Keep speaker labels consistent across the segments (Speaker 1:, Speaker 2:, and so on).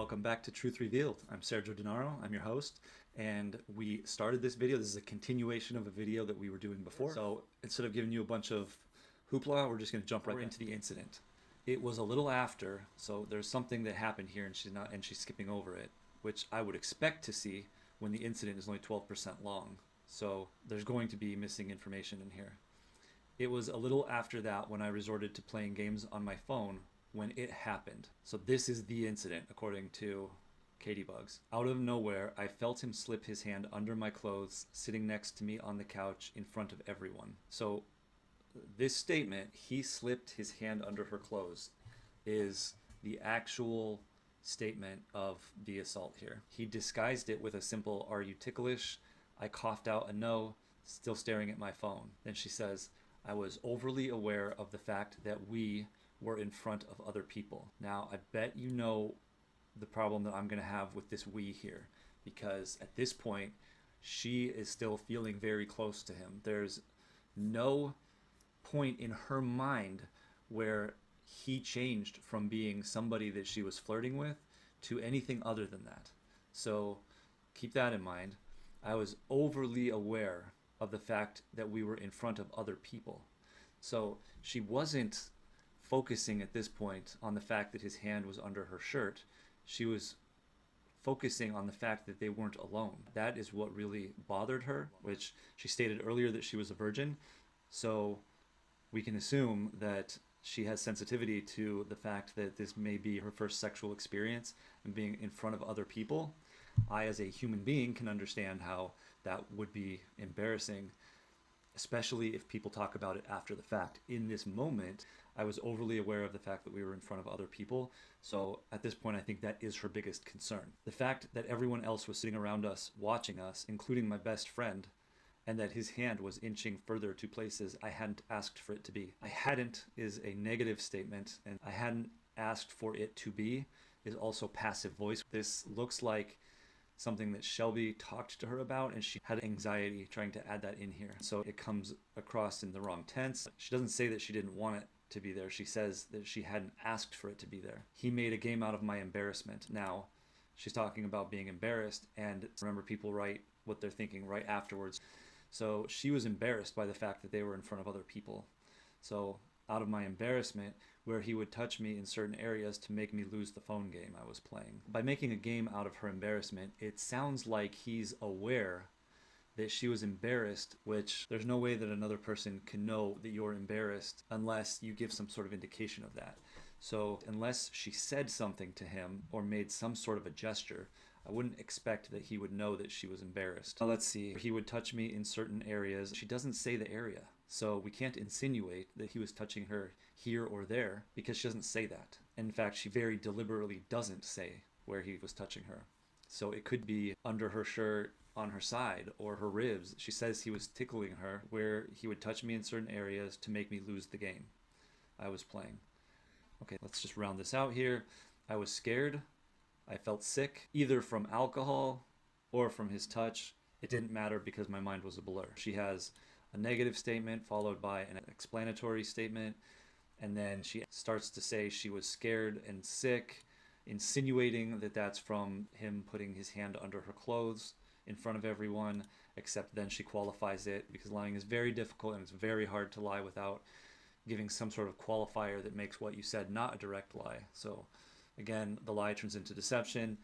Speaker 1: welcome back to Truth Revealed. I'm Sergio Denaro, I'm your host, and we started this video. This is a continuation of a video that we were doing before. So instead of giving you a bunch of hoopla, we're just going to jump right into the incident. It was a little after, so there's something that happened here and she's skipping over it, which I would expect to see when the incident is only 12% long. So there's going to be missing information in here. It was a little after that when I resorted to playing games on my phone when it happened. So this is the incident, according to Katie Bugs. Out of nowhere, I felt him slip his hand under my clothes, sitting next to me on the couch in front of everyone. So this statement, he slipped his hand under her clothes, is the actual statement of the assault here. He disguised it with a simple, "Are you ticklish?" I coughed out a no, still staring at my phone. Then she says, "I was overly aware of the fact that we were in front of other people." Now, I bet you know the problem that I'm going to have with this "we" here, because at this point, she is still feeling very close to him. There's no point in her mind where he changed from being somebody that she was flirting with to anything other than that. So keep that in mind. I was overly aware of the fact that we were in front of other people. So she wasn't focusing at this point on the fact that his hand was under her shirt. She was focusing on the fact that they weren't alone. That is what really bothered her, which she stated earlier that she was a virgin. So we can assume that she has sensitivity to the fact that this may be her first sexual experience and being in front of other people. I, as a human being, can understand how that would be embarrassing, especially if people talk about it after the fact. In this moment, I was overly aware of the fact that we were in front of other people. So at this point, I think that is her biggest concern. The fact that everyone else was sitting around us, watching us, including my best friend, and that his hand was inching further to places I hadn't asked for it to be. I hadn't is a negative statement, and I hadn't asked for it to be is also passive voice. This looks like something that Shelby talked to her about, and she had anxiety trying to add that in here. So it comes across in the wrong tense. She doesn't say that she didn't want it to be there. She says that she hadn't asked for it to be there. He made a game out of my embarrassment. Now, she's talking about being embarrassed, and remember, people write what they're thinking right afterwards. So she was embarrassed by the fact that they were in front of other people. So out of my embarrassment, where he would touch me in certain areas to make me lose the phone game I was playing. By making a game out of her embarrassment, it sounds like he's aware that she was embarrassed, which there's no way that another person can know that you're embarrassed unless you give some sort of indication of that. So unless she said something to him or made some sort of a gesture, I wouldn't expect that he would know that she was embarrassed. Now let's see, he would touch me in certain areas. She doesn't say the area, so we can't insinuate that he was touching her here or there because she doesn't say that. In fact, she very deliberately doesn't say where he was touching her. So it could be under her shirt, on her side, or her ribs. She says he was tickling her where he would touch me in certain areas to make me lose the game I was playing. Okay, let's just round this out here. I was scared. I felt sick, either from alcohol or from his touch. It didn't matter because my mind was a blur. She has a negative statement followed by an explanatory statement, and then she starts to say she was scared and sick, insinuating that that's from him putting his hand under her clothes in front of everyone, except then she qualifies it because lying is very difficult and it's very hard to lie without giving some sort of qualifier that makes what you said not a direct lie. So again, the lie turns into deception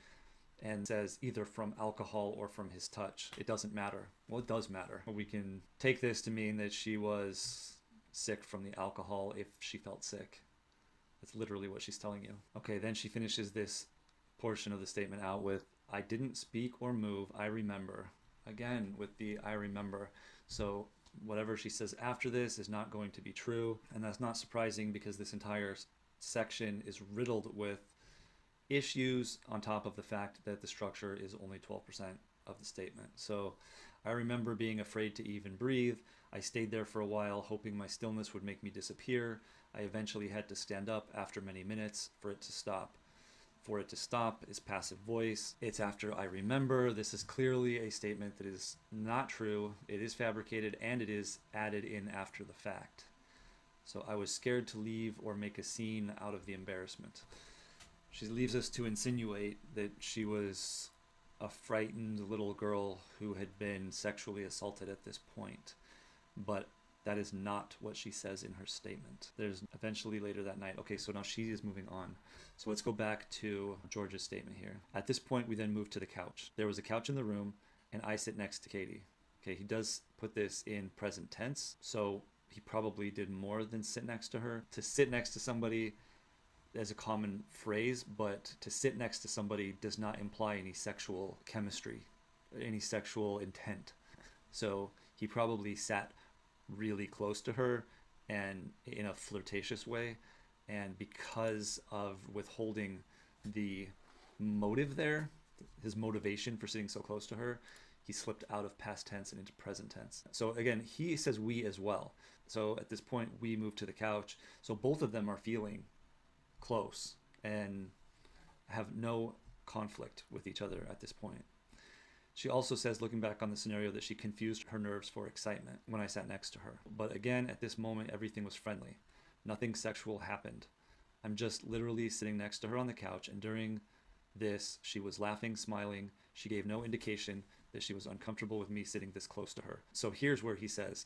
Speaker 1: and says either from alcohol or from his touch. It doesn't matter. Well, it does matter. We can take this to mean that she was sick from the alcohol if she felt sick. That's literally what she's telling you. Okay, then she finishes this portion of the statement out with, "I didn't speak or move, I remember." Again, with the "I remember." So whatever she says after this is not going to be true, and that's not surprising because this entire section is riddled with issues on top of the fact that the structure is only 12% of the statement. So I remember being afraid to even breathe. I stayed there for a while, hoping my stillness would make me disappear. I eventually had to stand up after many minutes for it to stop. For it to stop is passive voice. It's after "I remember." This is clearly a statement that is not true. It is fabricated and it is added in after the fact. So I was scared to leave or make a scene out of the embarrassment. She leaves us to insinuate that she was a frightened little girl who had been sexually assaulted at this point, but that is not what she says in her statement. There's eventually later that night. Okay, so now she is moving on. So let's go back to George's statement here. At this point, we then move to the couch. There was a couch in the room, and I sit next to Katie. Okay, he does put this in present tense, so he probably did more than sit next to her. To sit next to somebody is a common phrase, but to sit next to somebody does not imply any sexual chemistry, any sexual intent. So he probably sat really close to her and in a flirtatious way, and because of withholding the motive there, his motivation for sitting so close to her, he slipped out of past tense and into present tense. So again, he says we as well. So at this point, we move to the couch. So both of them are feeling close and have no conflict with each other at this point. She also says, looking back on the scenario, that she confused her nerves for excitement when I sat next to her. But again, at this moment, everything was friendly. Nothing sexual happened. I'm just literally sitting next to her on the couch, and during this, she was laughing, smiling. She gave no indication that she was uncomfortable with me sitting this close to her. So here's where he says,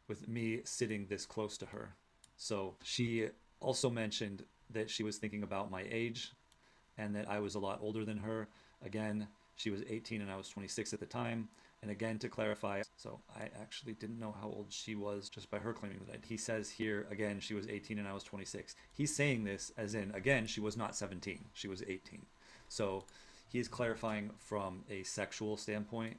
Speaker 1: with me sitting this close to her. So she also mentioned that she was thinking about my age and that I was a lot older than her. Again, she was 18 and I was 26 at the time. And again, to clarify, so I actually didn't know how old she was just by her claiming that. He says here, again, she was 18 and I was 26. He's saying this as in, again, she was not 17, she was 18. So he is clarifying from a sexual standpoint,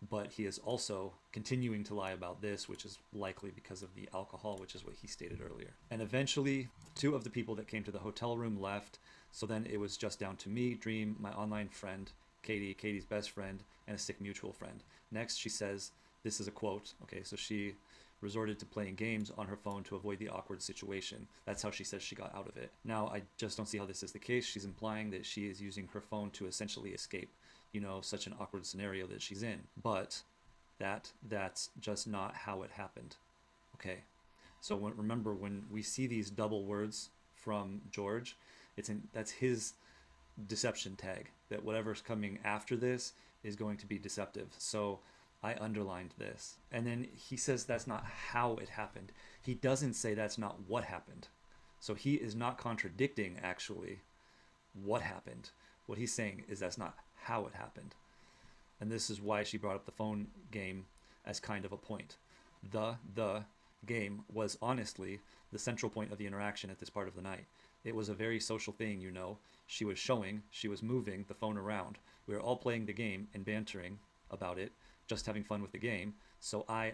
Speaker 1: but he is also continuing to lie about this, which is likely because of the alcohol, which is what he stated earlier. And eventually, two of the people that came to the hotel room left. So then it was just down to me, Dream, my online friend, Katie, Katie's best friend, and a sick mutual friend. Next, she says, this is a quote. Okay, so she resorted to playing games on her phone to avoid the awkward situation. That's how she says she got out of it. Now, I just don't see how this is the case. She's implying that she is using her phone to essentially escape, you know, such an awkward scenario that she's in. But that's just not how it happened. Okay, so remember, when we see these double words from George, that's his deception tag, that whatever's coming after this is going to be deceptive. So I underlined this. And then he says that's not how it happened. He doesn't say that's not what happened. So he is not contradicting actually what happened. What he's saying is that's not how it happened. And this is why she brought up the phone game as kind of a point. The game was honestly the central point of the interaction at this part of the night. It was a very social thing, you know. She was moving the phone around. We were all playing the game and bantering about it, just having fun with the game. So I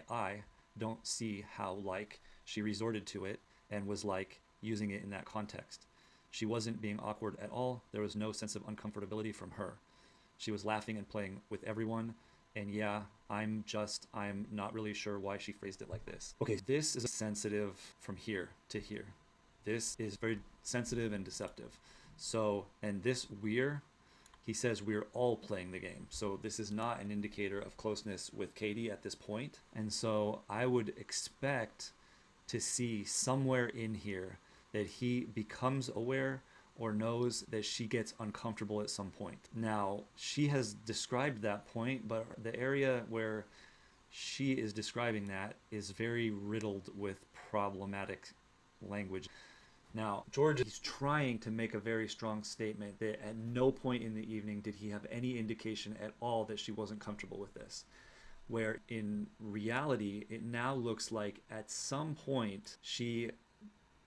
Speaker 1: don't see how, like, she resorted to it and was, like, using it in that context. She wasn't being awkward at all. There was no sense of uncomfortability from her. She was laughing and playing with everyone. And yeah, I'm not really sure why she phrased it like this. Okay, this is sensitive from here to here. This is very sensitive and deceptive. So, and this he says we're all playing the game. So this is not an indicator of closeness with Katie at this point. And so I would expect to see somewhere in here that he becomes aware or knows that she gets uncomfortable at some point. Now, she has described that point, but the area where she is describing that is very riddled with problematic language. Now, George is trying to make a very strong statement that at no point in the evening did he have any indication at all that she wasn't comfortable with this. Where in reality, it now looks like at some point she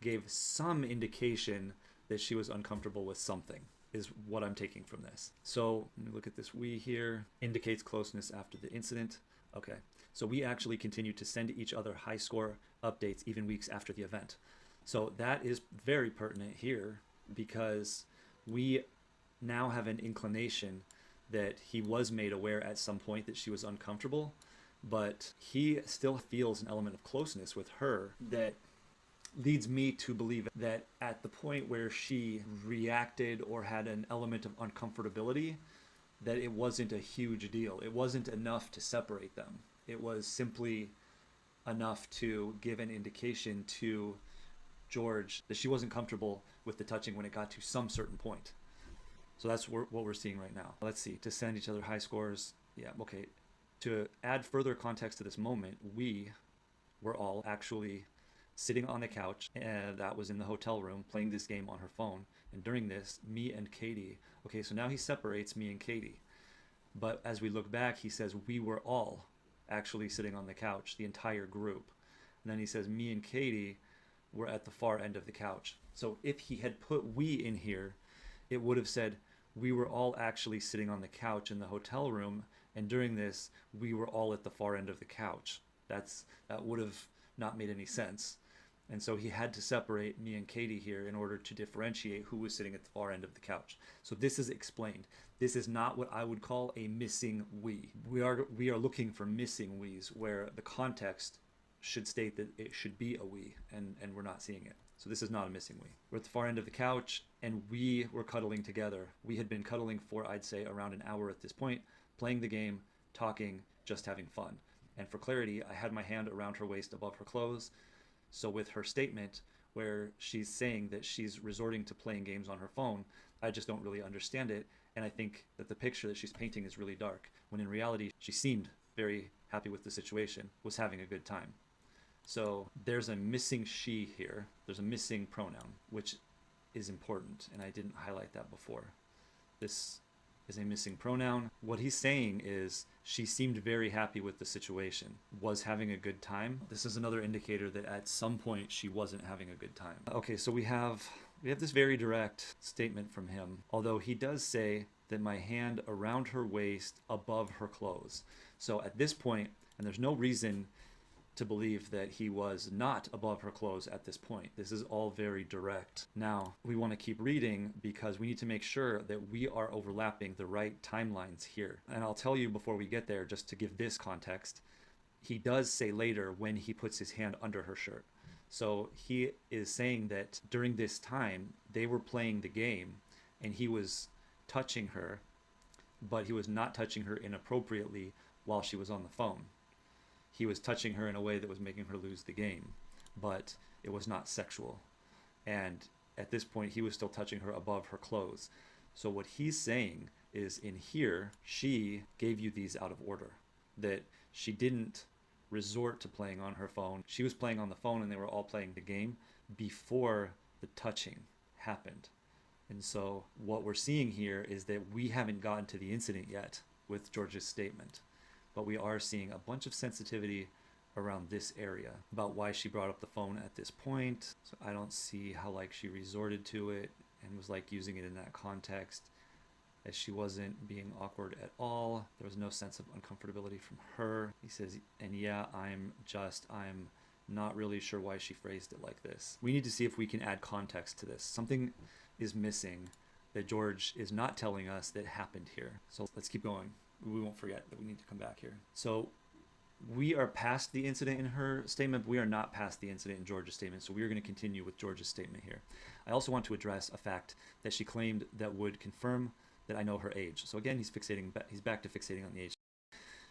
Speaker 1: gave some indication that she was uncomfortable with something, is what I'm taking from this. So let me look at this. We here indicates closeness after the incident. Okay, so we actually continue to send each other high score updates even weeks after the event. So that is very pertinent here because we now have an inclination that he was made aware at some point that she was uncomfortable, but he still feels an element of closeness with her that leads me to believe that at the point where she reacted or had an element of uncomfortability, that it wasn't a huge deal. It wasn't enough to separate them. It was simply enough to give an indication to George that she wasn't comfortable with the touching when it got to some certain point. So that's what we're seeing right now. Let's see, to send each other high scores. Yeah, okay. To add further context to this moment, we were all actually sitting on the couch, and that was in the hotel room, playing this game on her phone. And during this, me and Katie, okay, so now he separates me and Katie. But as we look back, he says we were all actually sitting on the couch, the entire group. And then he says me and Katie were at the far end of the couch. So if he had put we in here, it would have said we were all actually sitting on the couch in the hotel room, and during this, we were all at the far end of the couch. That would have not made any sense. And so he had to separate me and Katie here in order to differentiate who was sitting at the far end of the couch. So this is explained. This is not what I would call a missing we. We are looking for missing we's, where the context should state that it should be a we, and we're not seeing it. So this is not a missing we. We're at the far end of the couch, and we were cuddling together. We had been cuddling for, I'd say, around an hour at this point, playing the game, talking, just having fun. And for clarity, I had my hand around her waist above her clothes. So with her statement where she's saying that she's resorting to playing games on her phone, I just don't really understand it. And I think that the picture that she's painting is really dark, when in reality, she seemed very happy with the situation, was having a good time. So there's a missing she here. There's a missing pronoun, which is important, and I didn't highlight that before. This is a missing pronoun. What he's saying is she seemed very happy with the situation, was having a good time. This is another indicator that at some point she wasn't having a good time. Okay, so we have this very direct statement from him, although he does say that my hand around her waist above her clothes. So at this point, and there's no reason to believe that he was not above her clothes at this point. This is all very direct. Now, we want to keep reading because we need to make sure that we are overlapping the right timelines here. And I'll tell you before we get there, just to give this context, he does say later when he puts his hand under her shirt. So he is saying that during this time, they were playing the game and he was touching her, but he was not touching her inappropriately while she was on the phone. He was touching her in a way that was making her lose the game, but it was not sexual. And at this point, he was still touching her above her clothes. So what he's saying is in here, she gave you these out of order, that she didn't resort to playing on her phone. She was playing on the phone and they were all playing the game before the touching happened. And so what we're seeing here is that we haven't gotten to the incident yet with George's statement. But we are seeing a bunch of sensitivity around this area about why she brought up the phone at this point. So I don't see how like she resorted to it and was like using it in that context, as she wasn't being awkward at all. There was no sense of uncomfortability from her. He says, and yeah, I'm not really sure why she phrased it like this. We need to see if we can add context to this. Something is missing that George is not telling us that happened here. So let's keep going. We won't forget that we need to come back here. So we are past the incident in her statement, but we are not past the incident in George's statement. So we are going to continue with George's statement here. I also want to address a fact that she claimed that would confirm that I know her age. So again, he's back to fixating on the age.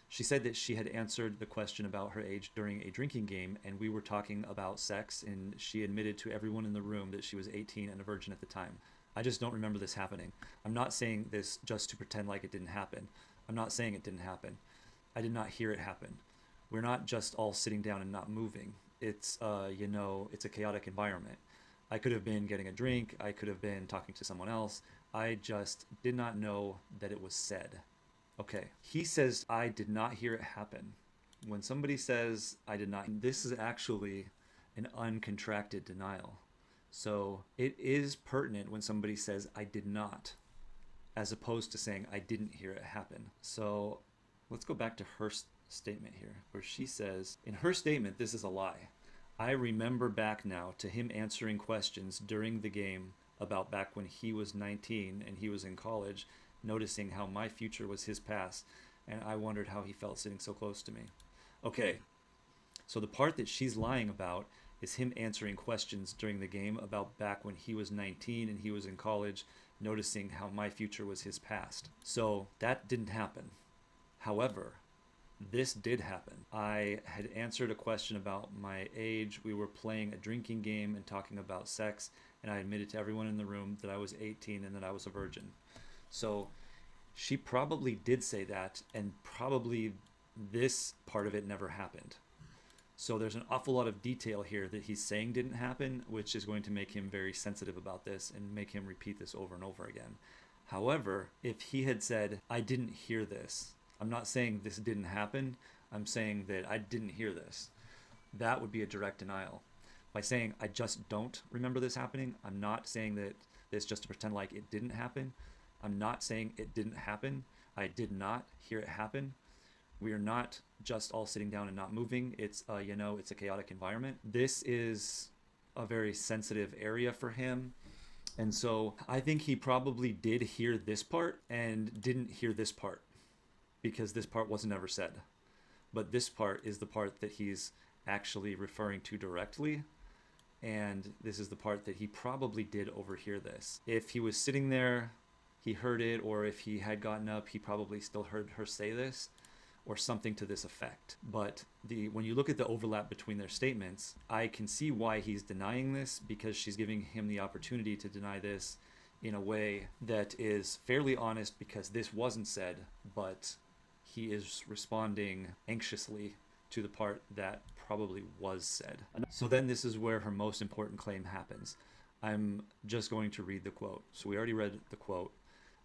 Speaker 1: She said that she had answered the question about her age during a drinking game, and we were talking about sex, and she admitted to everyone in the room that she was 18 and a virgin at the time. I just don't remember this happening. I'm not saying this just to pretend like it didn't happen. I'm not saying it didn't happen. I did not hear it happen. We're not just all sitting down and not moving. It's, it's a chaotic environment. I could have been getting a drink. I could have been talking to someone else. I just did not know that it was said. Okay. He says, I did not hear it happen. When somebody says, I did not, this is actually an uncontracted denial. So it is pertinent when somebody says, I did not, as opposed to saying, I didn't hear it happen. So let's go back to her statement here, where she says, in her statement, this is a lie. I remember back now to him answering questions during the game about back when he was 19 and he was in college, noticing how my future was his past, and I wondered how he felt sitting so close to me. Okay, so the part that she's lying about is him answering questions during the game about back when he was 19 and he was in college, noticing how my future was his past. So that didn't happen. However, this did happen. I had answered a question about my age. We were playing a drinking game and talking about sex, and I admitted to everyone in the room that I was 18 and that I was a virgin. So she probably did say that, and probably this part of it never happened. So there's an awful lot of detail here that he's saying didn't happen, which is going to make him very sensitive about this and make him repeat this over and over again. However, if he had said, I didn't hear this, I'm not saying this didn't happen, I'm saying that I didn't hear this, that would be a direct denial. By saying, I just don't remember this happening, I'm not saying that this just to pretend like it didn't happen. I'm not saying it didn't happen. I did not hear it happen. We are not just all sitting down and not moving. It's it's a chaotic environment. This is a very sensitive area for him. And so I think he probably did hear this part and didn't hear this part, because this part wasn't ever said. But this part is the part that he's actually referring to directly. And this is the part that he probably did overhear this. If he was sitting there, he heard it, or if he had gotten up, he probably still heard her say this, or something to this effect. But when you look at the overlap between their statements, I can see why he's denying this, because she's giving him the opportunity to deny this in a way that is fairly honest, because this wasn't said, but he is responding anxiously to the part that probably was said. So then this is where her most important claim happens. I'm just going to read the quote. So we already read the quote.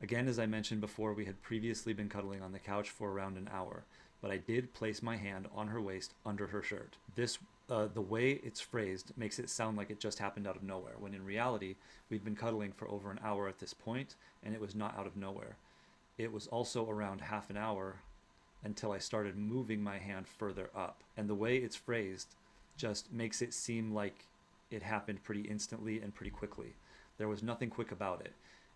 Speaker 1: Again, as I mentioned before, we had previously been cuddling on the couch for around an hour, but I did place my hand on her waist under her shirt. This, the way it's phrased makes it sound like it just happened out of nowhere, when in reality, we'd been cuddling for over an hour at this point, and it was not out of nowhere. It was also around half an hour until I started moving my hand further up. And the way it's phrased just makes it seem like it happened pretty instantly and pretty quickly. There was nothing quick about it.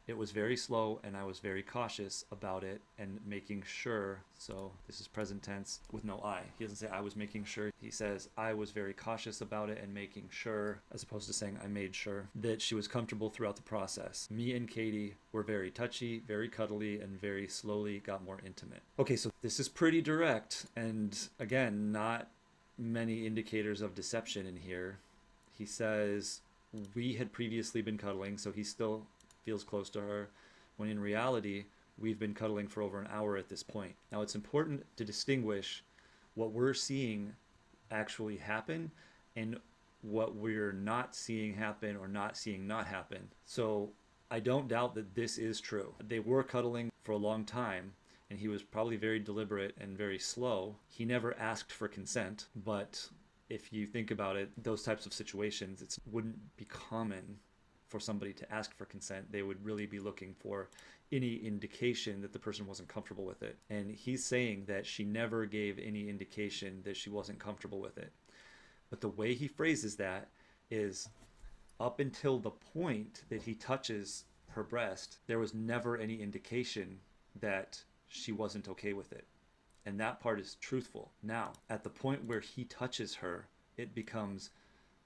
Speaker 1: It was very slow, and I was very cautious about it and making sure, so this is present tense with no I. He doesn't say I was making sure. He says I was very cautious about it and making sure, as opposed to saying I made sure, that she was comfortable throughout the process. Me and Katie were very touchy, very cuddly, and very slowly got more intimate. Okay, so this is pretty direct, and again, not many indicators of deception in here. He says we had previously been cuddling, so he still feels close to her, when in reality, we've been cuddling for over an hour at this point. Now, it's important to distinguish what we're seeing actually happen and what we're not seeing happen or not seeing not happen. So I don't doubt that this is true. They were cuddling for a long time, and he was probably very deliberate and very slow. He never asked for consent, but if you think about it, those types of situations, it wouldn't be common for somebody to ask for consent. They would really be looking for any indication that the person wasn't comfortable with it. And he's saying that she never gave any indication that she wasn't comfortable with it. But the way he phrases that is, up until the point that he touches her breast, there was never any indication that she wasn't okay with it. And that part is truthful. Now, at the point where he touches her, it becomes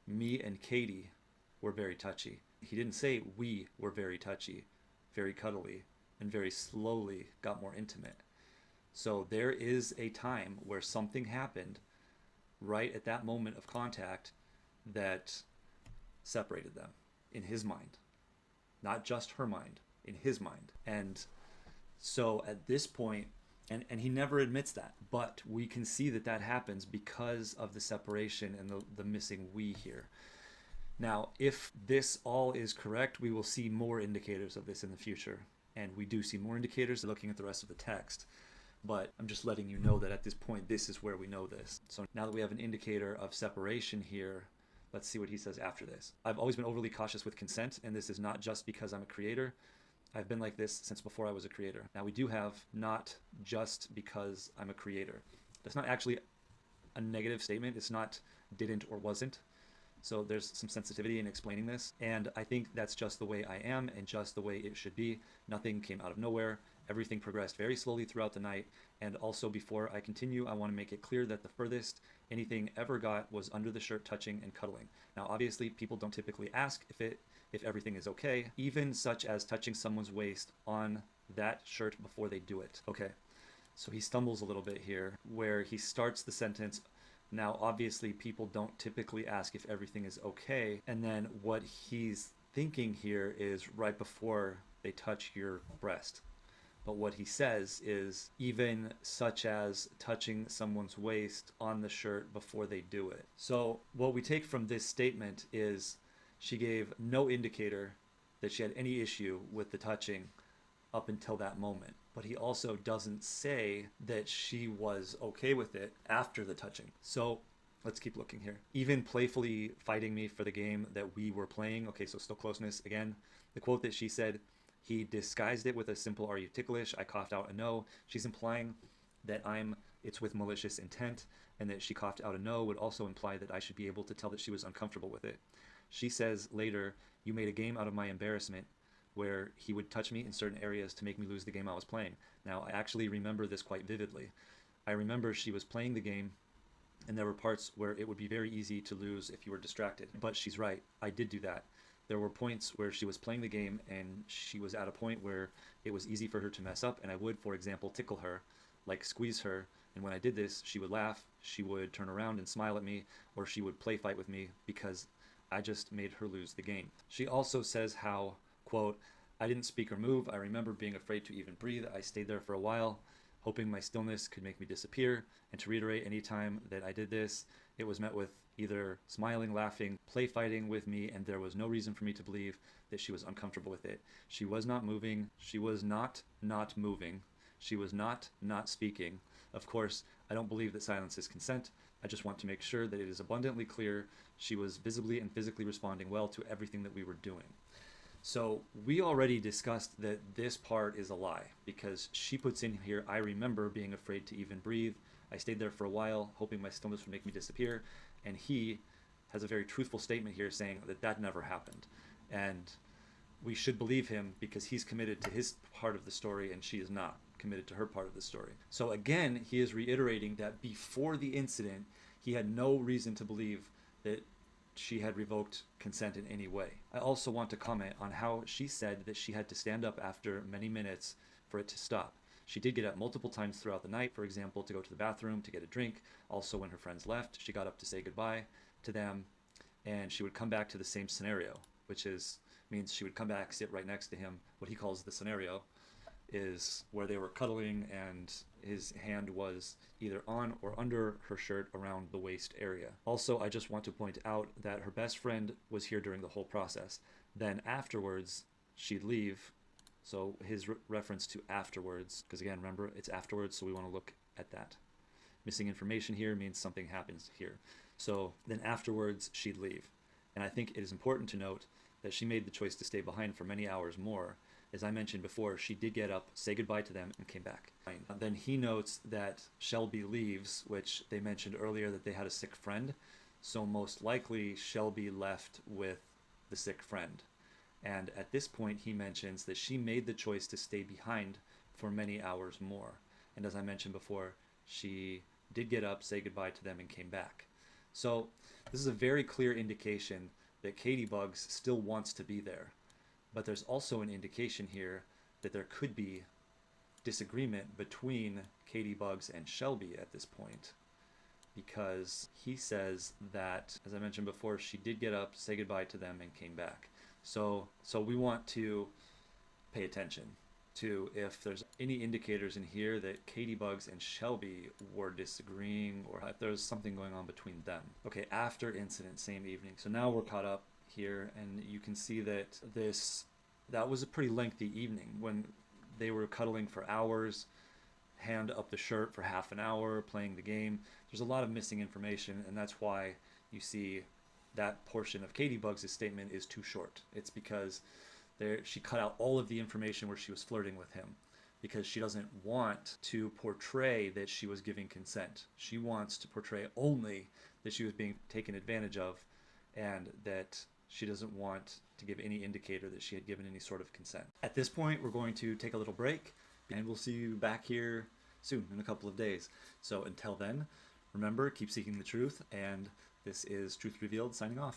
Speaker 1: me and Katie were very touchy. He didn't say we were very touchy, very cuddly, and very slowly got more intimate. So there is a time where something happened right at that moment of contact that separated them in his mind. Not just her mind, in his mind. And so at this point, and he never admits that, but we can see that that happens because of the separation and the missing we here. Now, if this all is correct, we will see more indicators of this in the future. And we do see more indicators looking at the rest of the text. But I'm just letting you know that at this point, this is where we know this. So now that we have an indicator of separation here, let's see what he says after this. I've always been overly cautious with consent, and this is not just because I'm a creator. I've been like this since before I was a creator. Now, we do have not just because I'm a creator. That's not actually a negative statement. It's not didn't or wasn't. So there's some sensitivity in explaining this, and I think that's just the way I am and just the way it should be. Nothing came out of nowhere. Everything progressed very slowly throughout the night, and also before I continue, I want to make it clear that the furthest anything ever got was under the shirt, touching and cuddling. Now, obviously, people don't typically ask if everything is okay, even such as touching someone's waist on that shirt before they do it. Okay, so he stumbles a little bit here, where he starts the sentence. Now, obviously, people don't typically ask if everything is okay. And then what he's thinking here is right before they touch your breast. But what he says is even such as touching someone's waist on the shirt before they do it. So what we take from this statement is she gave no indicator that she had any issue with the touching up until that moment. But he also doesn't say that she was okay with it after the touching. So let's keep looking here. Even playfully fighting me for the game that we were playing. Okay, so still closeness again. The quote that she said, he disguised it with a simple "Are you ticklish?" I coughed out a no. She's implying that it's with malicious intent, and that she coughed out a no would also imply that I should be able to tell that she was uncomfortable with it. She says later, you made a game out of my embarrassment, where he would touch me in certain areas to make me lose the game I was playing. Now, I actually remember this quite vividly. I remember she was playing the game, and there were parts where it would be very easy to lose if you were distracted. But she's right, I did do that. There were points where she was playing the game and she was at a point where it was easy for her to mess up, and I would, for example, tickle her, like squeeze her, and when I did this, she would laugh, she would turn around and smile at me, or she would play fight with me because I just made her lose the game. She also says how, quote, I didn't speak or move. I remember being afraid to even breathe. I stayed there for a while, hoping my stillness could make me disappear. And to reiterate, any time that I did this, it was met with either smiling, laughing, play fighting with me, and there was no reason for me to believe that she was uncomfortable with it. She was not moving. She was not moving. She was not speaking. Of course, I don't believe that silence is consent. I just want to make sure that it is abundantly clear she was visibly and physically responding well to everything that we were doing. So we already discussed that this part is a lie, because she puts in here, I remember being afraid to even breathe. I stayed there for a while, hoping my stillness would make me disappear. And he has a very truthful statement here saying that that never happened. And we should believe him because he's committed to his part of the story and she is not committed to her part of the story. So again, he is reiterating that before the incident, he had no reason to believe that she had revoked consent in any way. I also want to comment on how she said that she had to stand up after many minutes for it to stop. She did get up multiple times throughout the night, for example, to go to the bathroom, to get a drink. Also, when her friends left, she got up to say goodbye to them, and she would come back to the same scenario, which means she would come back, sit right next to him. What he calls the scenario is where they were cuddling and his hand was either on or under her shirt around the waist area. Also, I just want to point out that her best friend was here during the whole process. Then afterwards, she'd leave. So his reference to afterwards, because again, remember, it's afterwards, so we want to look at that. Missing information here means something happens here. So then afterwards, she'd leave. And I think it is important to note that she made the choice to stay behind for many hours more. As I mentioned before, she did get up, say goodbye to them, and came back. Then he notes that Shelby leaves, which they mentioned earlier that they had a sick friend. So most likely, Shelby left with the sick friend. And at this point, he mentions that she made the choice to stay behind for many hours more. And as I mentioned before, she did get up, say goodbye to them, and came back. So this is a very clear indication that Katie Bugs still wants to be there. But there's also an indication here that there could be disagreement between Katie Bugs and Shelby at this point, because he says that, as I mentioned before, she did get up, say goodbye to them, and came back. So we want to pay attention to if there's any indicators in here that Katie Bugs and Shelby were disagreeing, or if there's something going on between them. Okay, after incident, same evening. So now we're caught up here, and you can see that that was a pretty lengthy evening when they were cuddling for hours, hand up the shirt for half an hour, playing the game. There's a lot of missing information, and that's why you see that portion of Katie Bugs' statement is too short. It's because she cut out all of the information where she was flirting with him, because she doesn't want to portray that she was giving consent. She wants to portray only that she was being taken advantage of, and that she doesn't want to give any indicator that she had given any sort of consent. At this point, we're going to take a little break, and we'll see you back here soon, in a couple of days. So until then, remember, keep seeking the truth, and this is Truth Revealed signing off.